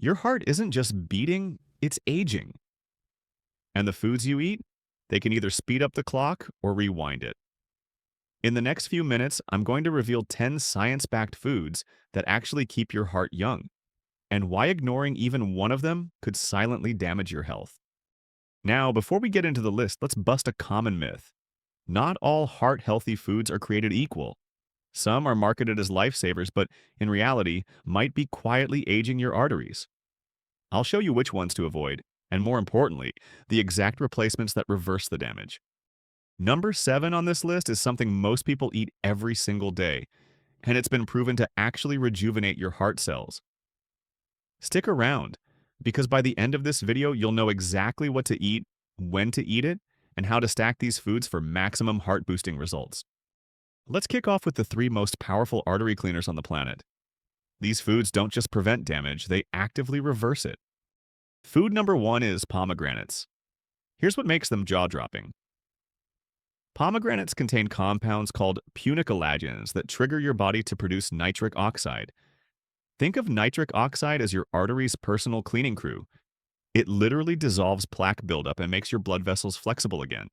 Your heart isn't just beating, it's aging. And the foods you eat, they can either speed up the clock or rewind it. In the next few minutes, I'm going to reveal 10 science-backed foods that actually keep your heart young, and why ignoring even one of them could silently damage your health. Now, before we get into the list, let's bust a common myth. Not all heart-healthy foods are created equal. Some are marketed as lifesavers, but in reality, might be quietly aging your arteries. I'll show you which ones to avoid, and more importantly, the exact replacements that reverse the damage. Number 7 on this list is something most people eat every single day, and it's been proven to actually rejuvenate your heart cells. Stick around, because by the end of this video, you'll know exactly what to eat, when to eat it, and how to stack these foods for maximum heart-boosting results. Let's kick off with the 3 most powerful artery cleaners on the planet. These foods don't just prevent damage, they actively reverse it. Food number 1 is pomegranates. Here's what makes them jaw-dropping. Pomegranates contain compounds called punicolagens that trigger your body to produce nitric oxide. Think of nitric oxide as your artery's personal cleaning crew. It literally dissolves plaque buildup and makes your blood vessels flexible again.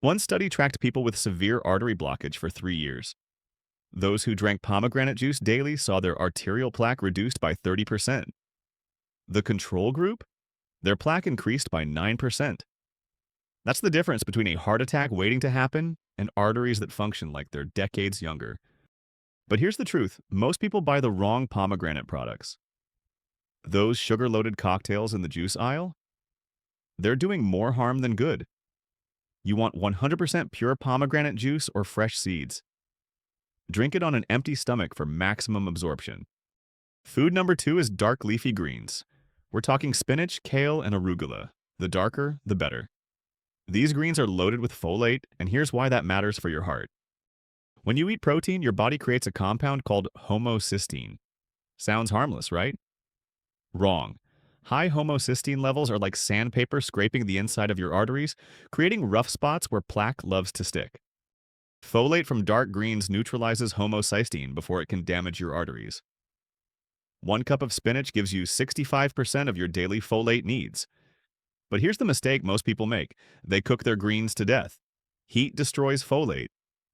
One study tracked people with severe artery blockage for 3 years. Those who drank pomegranate juice daily saw their arterial plaque reduced by 30%. The control group? Their plaque increased by 9%. That's the difference between a heart attack waiting to happen and arteries that function like they're decades younger. But here's the truth, most people buy the wrong pomegranate products. Those sugar-loaded cocktails in the juice aisle? They're doing more harm than good. You want 100% pure pomegranate juice or fresh seeds. Drink it on an empty stomach for maximum absorption. Food number 2 is dark leafy greens. We're talking spinach, kale, and arugula. The darker, the better. These greens are loaded with folate, and here's why that matters for your heart. When you eat protein, your body creates a compound called homocysteine. Sounds harmless, right? Wrong. High homocysteine levels are like sandpaper scraping the inside of your arteries, creating rough spots where plaque loves to stick. Folate from dark greens neutralizes homocysteine before it can damage your arteries. 1 cup of spinach gives you 65% of your daily folate needs. But here's the mistake most people make. They cook their greens to death. Heat destroys folate.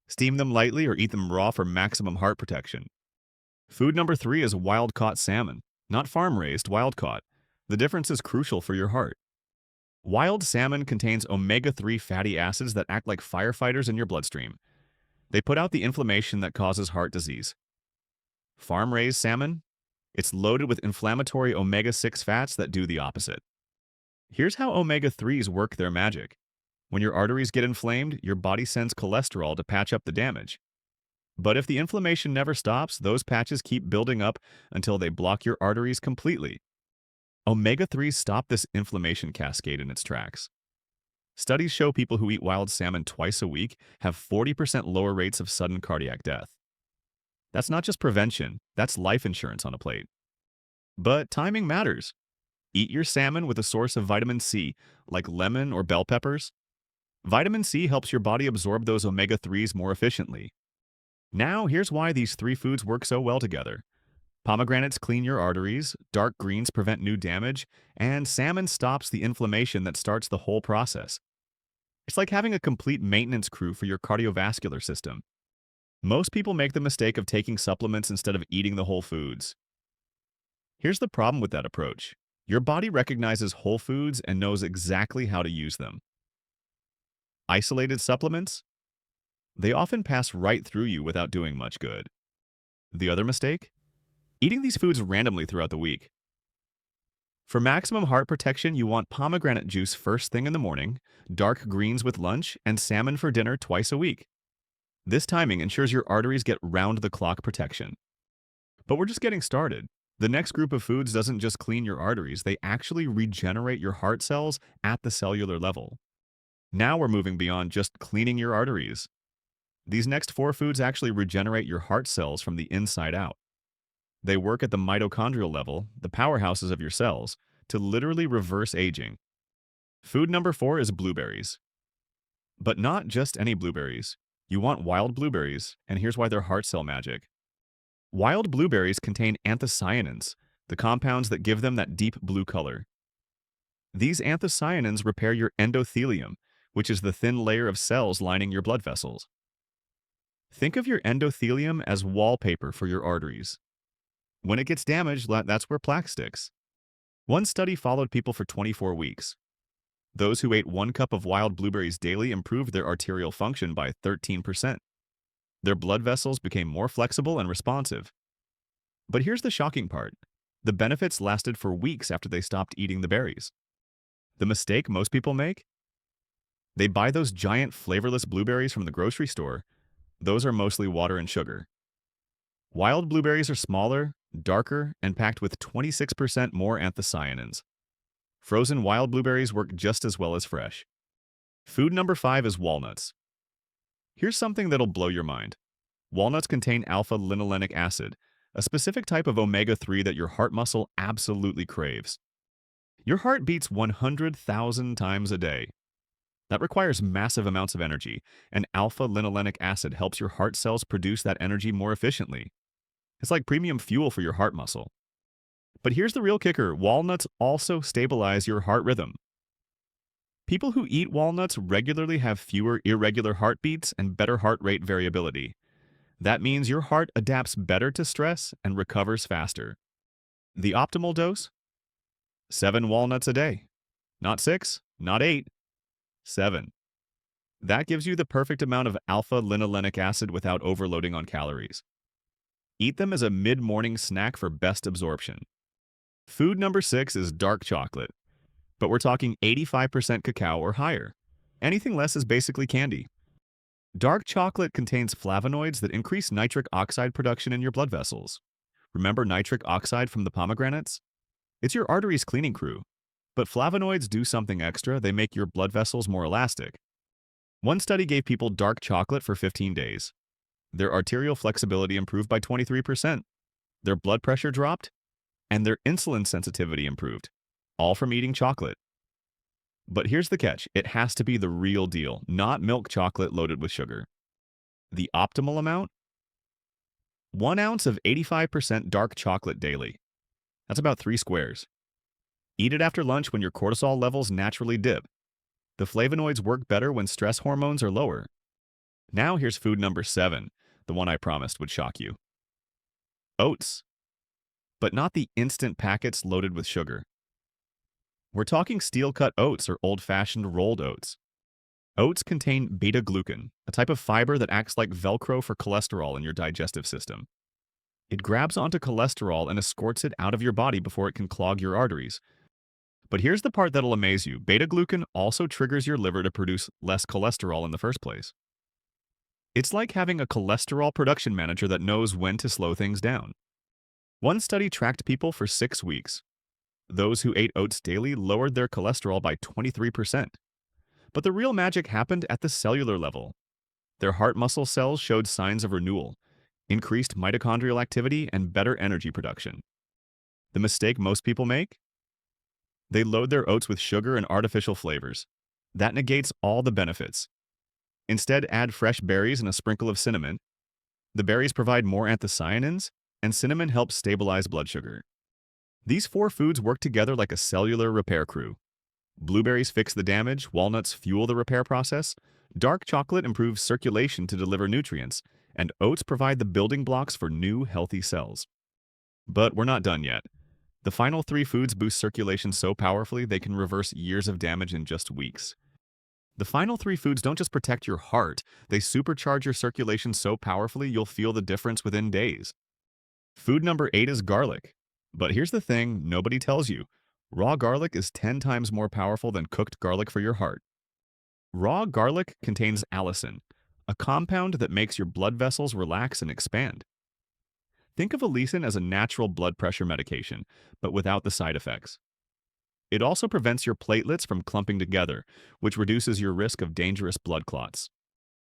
Steam them lightly or eat them raw for maximum heart protection. Food number 3 is wild-caught salmon. Not farm-raised, wild-caught. The difference is crucial for your heart. Wild salmon contains omega-3 fatty acids that act like firefighters in your bloodstream. They put out the inflammation that causes heart disease. Farm-raised salmon? It's loaded with inflammatory omega-6 fats that do the opposite. Here's how omega-3s work their magic. When your arteries get inflamed, your body sends cholesterol to patch up the damage. But if the inflammation never stops, those patches keep building up until they block your arteries completely. Omega-3s stop this inflammation cascade in its tracks. Studies show people who eat wild salmon twice a week have 40% lower rates of sudden cardiac death. That's not just prevention, that's life insurance on a plate. But timing matters. Eat your salmon with a source of vitamin C, like lemon or bell peppers. Vitamin C helps your body absorb those omega-3s more efficiently. Now, here's why these 3 foods work so well together. Pomegranates clean your arteries, dark greens prevent new damage, and salmon stops the inflammation that starts the whole process. It's like having a complete maintenance crew for your cardiovascular system. Most people make the mistake of taking supplements instead of eating the whole foods. Here's the problem with that approach. Your body recognizes whole foods and knows exactly how to use them. Isolated supplements? They often pass right through you without doing much good. The other mistake? Eating these foods randomly throughout the week. For maximum heart protection, you want pomegranate juice first thing in the morning, dark greens with lunch, and salmon for dinner twice a week. This timing ensures your arteries get round-the-clock protection. But we're just getting started. The next group of foods doesn't just clean your arteries, they actually regenerate your heart cells at the cellular level. Now we're moving beyond just cleaning your arteries. These next 4 foods actually regenerate your heart cells from the inside out. They work at the mitochondrial level, the powerhouses of your cells, to literally reverse aging. Food number 4 is blueberries. But not just any blueberries. You want wild blueberries, and here's why they're heart cell magic. Wild blueberries contain anthocyanins, the compounds that give them that deep blue color. These anthocyanins repair your endothelium, which is the thin layer of cells lining your blood vessels. Think of your endothelium as wallpaper for your arteries. When it gets damaged, that's where plaque sticks. One study followed people for 24 weeks. Those who ate 1 cup of wild blueberries daily improved their arterial function by 13%. Their blood vessels became more flexible and responsive. But here's the shocking part. The benefits lasted for weeks after they stopped eating the berries. The mistake most people make? They buy those giant flavorless blueberries from the grocery store. Those are mostly water and sugar. Wild blueberries are smaller, darker, and packed with 26% more anthocyanins. Frozen wild blueberries work just as well as fresh. Food number 5 is walnuts. Here's something that'll blow your mind. Walnuts contain alpha-linolenic acid, a specific type of omega-3 that your heart muscle absolutely craves. Your heart beats 100,000 times a day. That requires massive amounts of energy, and alpha-linolenic acid helps your heart cells produce that energy more efficiently. It's like premium fuel for your heart muscle. But here's the real kicker. Walnuts also stabilize your heart rhythm. People who eat walnuts regularly have fewer irregular heartbeats and better heart rate variability. That means your heart adapts better to stress and recovers faster. The optimal dose? 7 walnuts a day. Not 6, not 8, 7. That gives you the perfect amount of alpha-linolenic acid without overloading on calories. Eat them as a mid-morning snack for best absorption. Food number 6 is dark chocolate, but we're talking 85% cacao or higher. Anything less is basically candy. Dark chocolate contains flavonoids that increase nitric oxide production in your blood vessels. Remember nitric oxide from the pomegranates? It's your arteries cleaning crew. But flavonoids do something extra. They make your blood vessels more elastic. One study gave people dark chocolate for 15 days. Their arterial flexibility improved by 23%. Their blood pressure dropped, and their insulin sensitivity improved, all from eating chocolate. But here's the catch. It has to be the real deal, not milk chocolate loaded with sugar. The optimal amount? 1 ounce of 85% dark chocolate daily. That's about 3 squares. Eat it after lunch when your cortisol levels naturally dip. The flavonoids work better when stress hormones are lower. Now here's food number 7, the one I promised would shock you. Oats. But not the instant packets loaded with sugar. We're talking steel-cut oats or old-fashioned rolled oats. Oats contain beta-glucan, a type of fiber that acts like Velcro for cholesterol in your digestive system. It grabs onto cholesterol and escorts it out of your body before it can clog your arteries. But here's the part that'll amaze you. Beta-glucan also triggers your liver to produce less cholesterol in the first place. It's like having a cholesterol production manager that knows when to slow things down. One study tracked people for 6 weeks. Those who ate oats daily lowered their cholesterol by 23%. But the real magic happened at the cellular level. Their heart muscle cells showed signs of renewal, increased mitochondrial activity, and better energy production. The mistake most people make? They load their oats with sugar and artificial flavors. That negates all the benefits. Instead, add fresh berries and a sprinkle of cinnamon. The berries provide more anthocyanins, and cinnamon helps stabilize blood sugar. These 4 foods work together like a cellular repair crew. Blueberries fix the damage, walnuts fuel the repair process, dark chocolate improves circulation to deliver nutrients, and oats provide the building blocks for new, healthy cells. But we're not done yet. The final 3 foods boost circulation so powerfully they can reverse years of damage in just weeks. The final 3 foods don't just protect your heart, they supercharge your circulation so powerfully you'll feel the difference within days. Food number 8 is garlic. But here's the thing nobody tells you. Raw garlic is 10 times more powerful than cooked garlic for your heart. Raw garlic contains allicin, a compound that makes your blood vessels relax and expand. Think of allicin as a natural blood pressure medication, but without the side effects. It also prevents your platelets from clumping together, which reduces your risk of dangerous blood clots.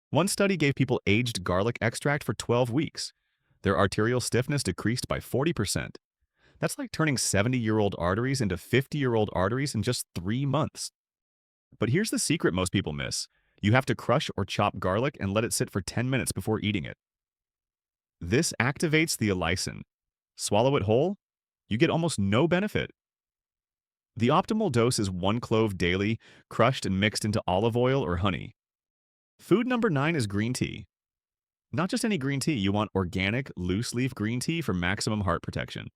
One study gave people aged garlic extract for 12 weeks. Their arterial stiffness decreased by 40%. That's like turning 70-year-old arteries into 50-year-old arteries in just 3 months. But here's the secret most people miss. You have to crush or chop garlic and let it sit for 10 minutes before eating it. This activates the allicin. Swallow it whole, You get almost no benefit. The optimal dose is 1 clove daily, crushed and mixed into olive oil or honey. Food number 9 is green tea. Not just any green tea, you want organic, loose-leaf green tea for maximum heart protection.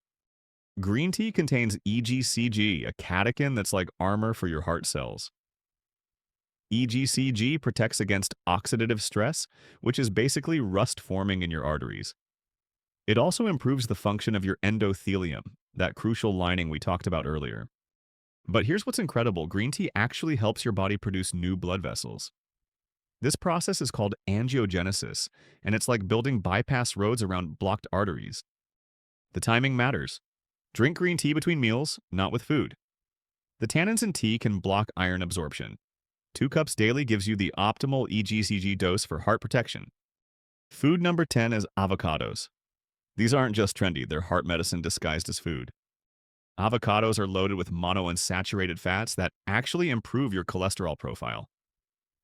Green tea contains EGCG, a catechin that's like armor for your heart cells. EGCG protects against oxidative stress, which is basically rust forming in your arteries. It also improves the function of your endothelium, that crucial lining we talked about earlier. But here's what's incredible. Green tea actually helps your body produce new blood vessels. This process is called angiogenesis, and it's like building bypass roads around blocked arteries. The timing matters. Drink green tea between meals, not with food. The tannins in tea can block iron absorption. 2 cups daily gives you the optimal EGCG dose for heart protection. Food number 10 is avocados. These aren't just trendy, they're heart medicine disguised as food. Avocados are loaded with monounsaturated fats that actually improve your cholesterol profile.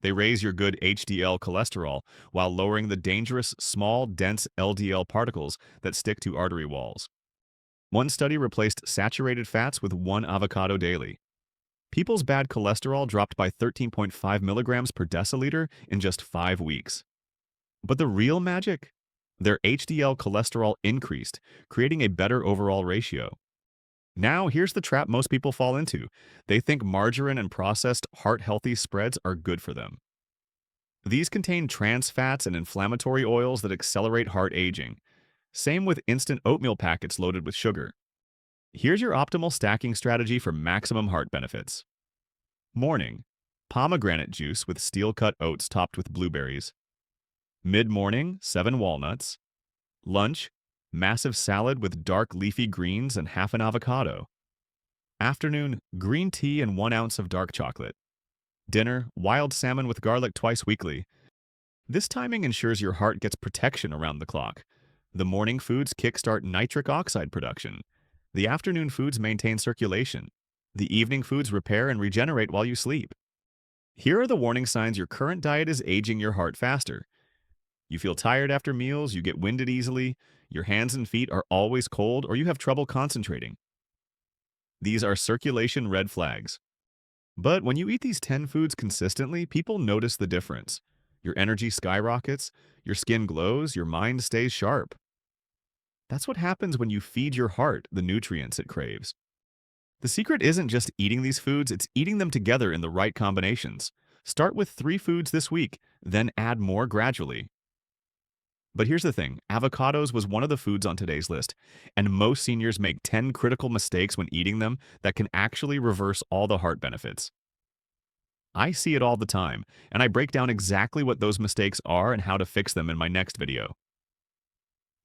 They raise your good HDL cholesterol while lowering the dangerous, small, dense LDL particles that stick to artery walls. One study replaced saturated fats with 1 avocado daily. People's bad cholesterol dropped by 13.5 milligrams per deciliter in just 5 weeks. But the real magic? Their HDL cholesterol increased, creating a better overall ratio. Now, here's the trap most people fall into. They think margarine and processed, heart-healthy spreads are good for them. These contain trans fats and inflammatory oils that accelerate heart aging. Same with instant oatmeal packets loaded with sugar. Here's your optimal stacking strategy for maximum heart benefits. Morning, pomegranate juice with steel-cut oats topped with blueberries. Mid-morning, 7 walnuts. Lunch, massive salad with dark leafy greens and half an avocado. Afternoon, green tea and 1 ounce of dark chocolate. Dinner, wild salmon with garlic twice weekly. This timing ensures your heart gets protection around the clock. The morning foods kickstart nitric oxide production. The afternoon foods maintain circulation. The evening foods repair and regenerate while you sleep. Here are the warning signs your current diet is aging your heart faster. You feel tired after meals, you get winded easily, your hands and feet are always cold, or you have trouble concentrating. These are circulation red flags. But when you eat these 10 foods consistently, people notice the difference. Your energy skyrockets, your skin glows, your mind stays sharp. That's what happens when you feed your heart the nutrients it craves. The secret isn't just eating these foods, it's eating them together in the right combinations. Start with 3 foods this week, then add more gradually. But here's the thing, avocados was one of the foods on today's list, and most seniors make 10 critical mistakes when eating them that can actually reverse all the heart benefits. I see it all the time, and I break down exactly what those mistakes are and how to fix them in my next video.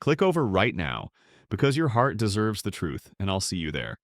Click over right now, because your heart deserves the truth, and I'll see you there.